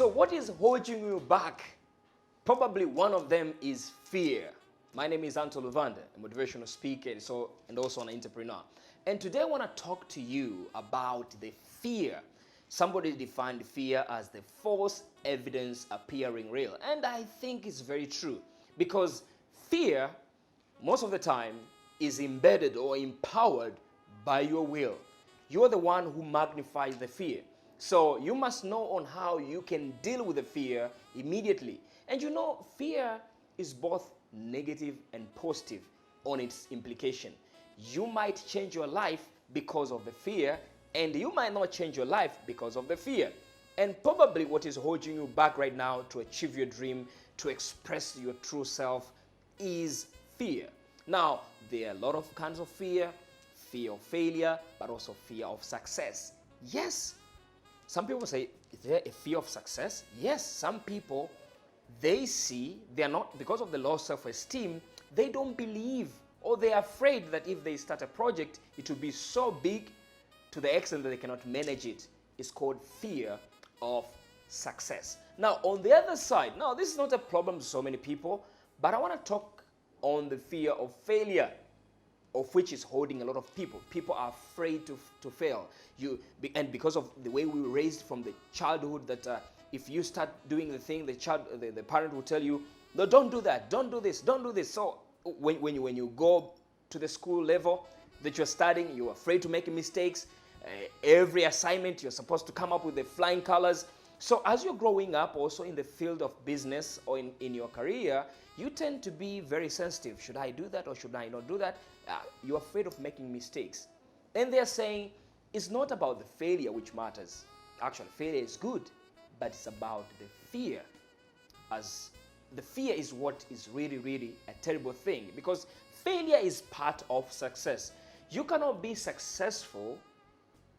So what is holding you back? Probably one of them is fear. My name is Luvanda, a motivational speaker and also an entrepreneur. And today I want to talk to you about the fear. Somebody defined fear as the false evidence appearing real. And I think it's very true because fear, most of the time, is embedded or empowered by your will. You're the one who magnifies the fear. So you must know on how you can deal with the fear immediately. And you know, fear is both negative and positive on its implication. You might change your life because of the fear, and you might not change your life because of the fear. And probably what is holding you back right now to achieve your dream, to express your true self, is fear. Now, there are a lot of kinds of fear of failure, but also fear of success. Yes, some people say, is there a fear of success? Yes, some people, they are not, because of the low self-esteem, they don't believe or they're afraid that if they start a project, it will be so big to the extent that they cannot manage it. It's called fear of success. Now, on the other side, now this is not a problem to so many people, but I want to talk on the fear of failure, of which is holding a lot of people. People are afraid to fail. And because of the way we were raised from the childhood, that if you start doing the thing, the parent will tell you, no, don't do that, don't do this, don't do this. So when you go to the school level that you're studying, you're afraid to make mistakes. Every assignment, you're supposed to come up with the flying colors. So as you're growing up also in the field of business or in your career, you tend to be very sensitive. Should I do that or should I not do that? You're afraid of making mistakes. And they're saying it's not about the failure which matters. Actually, failure is good, but it's about the fear. As the fear is what is really, really a terrible thing, because failure is part of success. You cannot be successful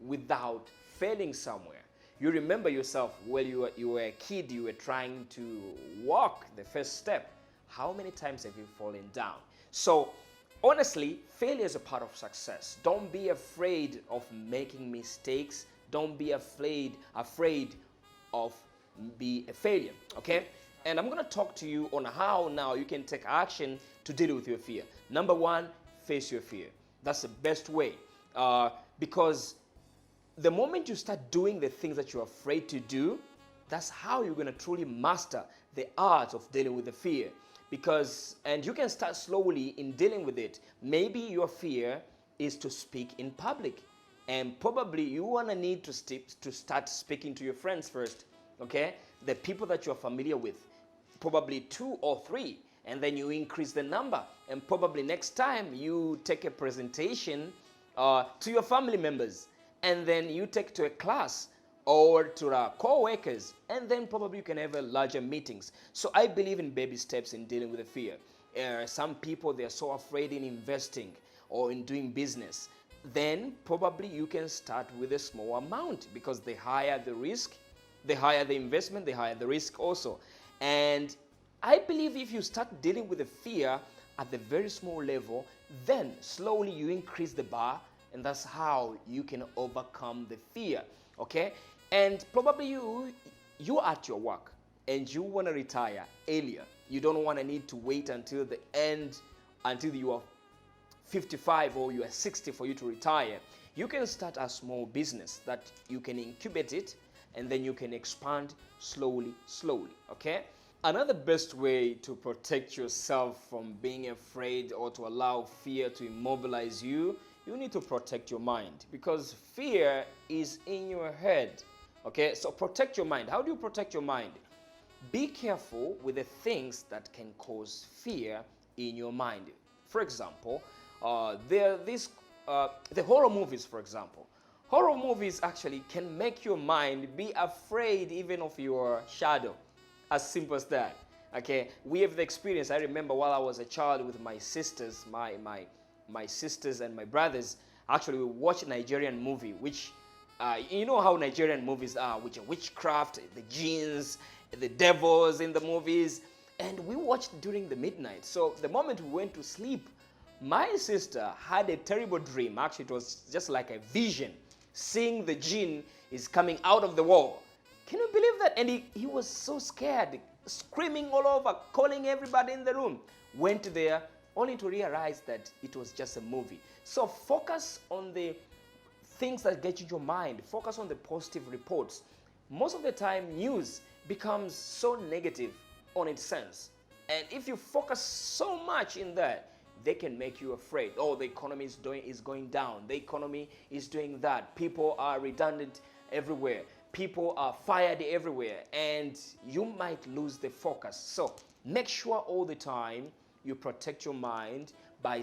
without failing somewhere. You remember yourself when you were a kid, you were trying to walk the first step. How many times have you fallen down? So honestly, failure is a part of success. Don't be afraid of making mistakes. Don't be afraid of being a failure, okay? And I'm going to talk to you on how now you can take action to deal with your fear. Number one, face your fear. That's the best way, because the moment you start doing the things that you're afraid to do, that's how you're going to truly master the art of dealing with the fear. And you can start slowly in dealing with it. Maybe your fear is to speak in public, and probably you want to need to start speaking to your friends first, okay? The people that you're familiar with, probably 2 or 3, and then you increase the number, and probably next time you take a presentation to your family members, and then you take to a class or to our co-workers, and then probably you can have a larger meetings. So I believe in baby steps in dealing with the fear. Some people, they're so afraid in investing or in doing business. Then probably you can start with a small amount, because the higher the risk, the higher the investment, the higher the risk also. And I believe if you start dealing with the fear at the very small level, then slowly you increase the bar, and that's how you can overcome the fear, okay? And probably you're at your work and you want to retire earlier. You don't want to need to wait until the end, until you are 55 or you are 60 for you to retire. You can start a small business that you can incubate it, and then you can expand slowly, okay? Another best way to protect yourself from being afraid or to allow fear to immobilize you, you need to protect your mind, because fear is in your head, okay? So protect your mind. How do you protect your mind? Be careful with the things that can cause fear in your mind. For example, the horror movies, for example. Horror movies actually can make your mind be afraid even of your shadow. As simple as that, okay? We have the experience. I remember while I was a child with my sisters, my sisters and my brothers, actually we watched a Nigerian movie, which, you know how Nigerian movies are, which are witchcraft, the jinns, the devils in the movies, and we watched during the midnight. So the moment we went to sleep, my sister had a terrible dream. Actually, it was just like a vision, seeing the jinn is coming out of the wall. Can you believe that? And he was so scared, screaming all over, calling everybody in the room. Went there only to realize that it was just a movie. So focus on the things that get you your mind. Focus on the positive reports. Most of the time, news becomes so negative on its sense. And if you focus so much in that, they can make you afraid. Oh, the economy is going down. The economy is doing that. People are redundant everywhere. People are fired everywhere. And you might lose the focus. So make sure all the time you protect your mind by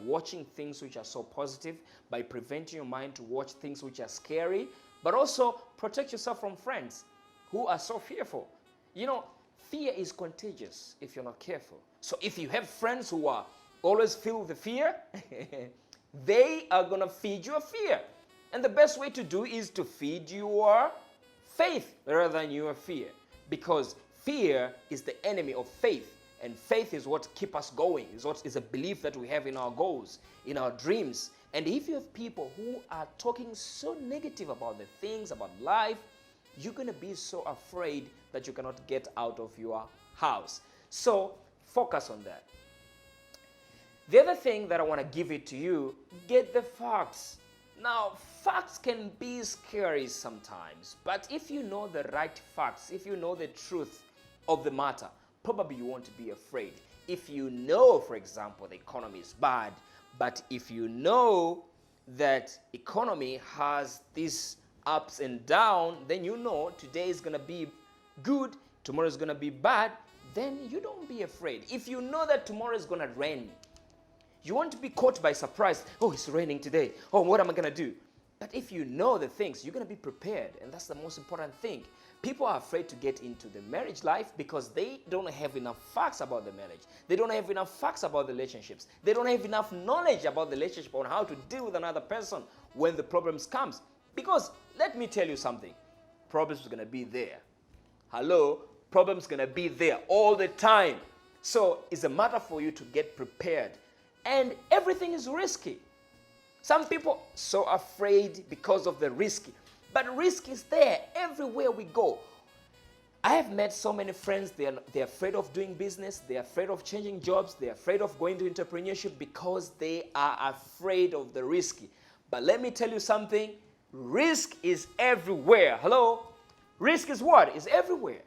watching things which are so positive, by preventing your mind to watch things which are scary, but also protect yourself from friends who are so fearful. You know, fear is contagious if you're not careful. So if you have friends who are always filled with fear, they are going to feed your fear. And the best way to do is to feed your faith rather than your fear. Because fear is the enemy of faith. And faith is what keeps us going. Is a belief that we have in our goals, in our dreams. And if you have people who are talking so negative about the things, about life, you're going to be so afraid that you cannot get out of your house. So focus on that. The other thing that I want to give it to you, get the facts. Now, facts can be scary sometimes, but if you know the right facts, if you know the truth of the matter, probably you won't be afraid. If you know, for example, the economy is bad, but if you know that economy has these ups and downs, then you know today is going to be good, tomorrow is going to be bad, then you don't be afraid. If you know that tomorrow is going to rain, you won't be caught by surprise. Oh, it's raining today. Oh, what am I going to do? But if you know the things, you're going to be prepared. And that's the most important thing. People are afraid to get into the marriage life because they don't have enough facts about the marriage. They don't have enough facts about the relationships. They don't have enough knowledge about the relationship on how to deal with another person when the problems comes. Because let me tell you something. Problems are going to be there. Hello? Problems are going to be there all the time. So it's a matter for you to get prepared. And everything is risky. Some people so afraid because of the risk. But risk is there everywhere we go. I have met so many friends, they're afraid of doing business, they're afraid of changing jobs, they're afraid of going to entrepreneurship because they are afraid of the risk. But let me tell you something, risk is everywhere. Hello? Risk is what? It's everywhere.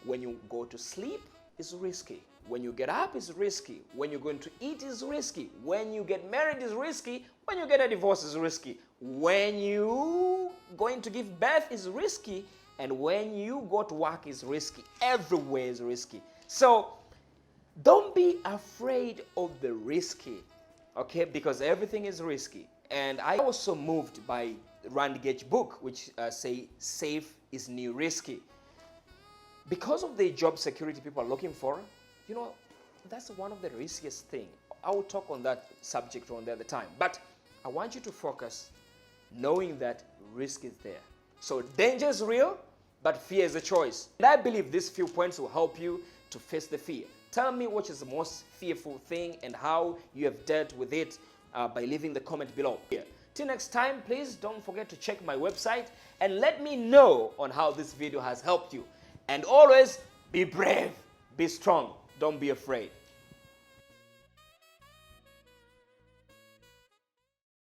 When you go to sleep, it's risky. When you get up, it's risky. When you're going to eat, it's risky. When you get married, it's risky. When you get a divorce, it's risky. When you going to give birth, it's risky. And when you go to work, it's risky. Everywhere is risky. So don't be afraid of the risky, okay? Because everything is risky. And I also moved by Randy Gage's book, which say safe is new risky. Because of the job security people are looking for, you know, that's one of the riskiest thing. I will talk on that subject on the other time. But I want you to focus knowing that risk is there. So danger is real, but fear is a choice. And I believe these few points will help you to face the fear. Tell me what is the most fearful thing and how you have dealt with it by leaving the comment below. Till next time, please don't forget to check my website and let me know on how this video has helped you. And always be brave, be strong. Don't be afraid.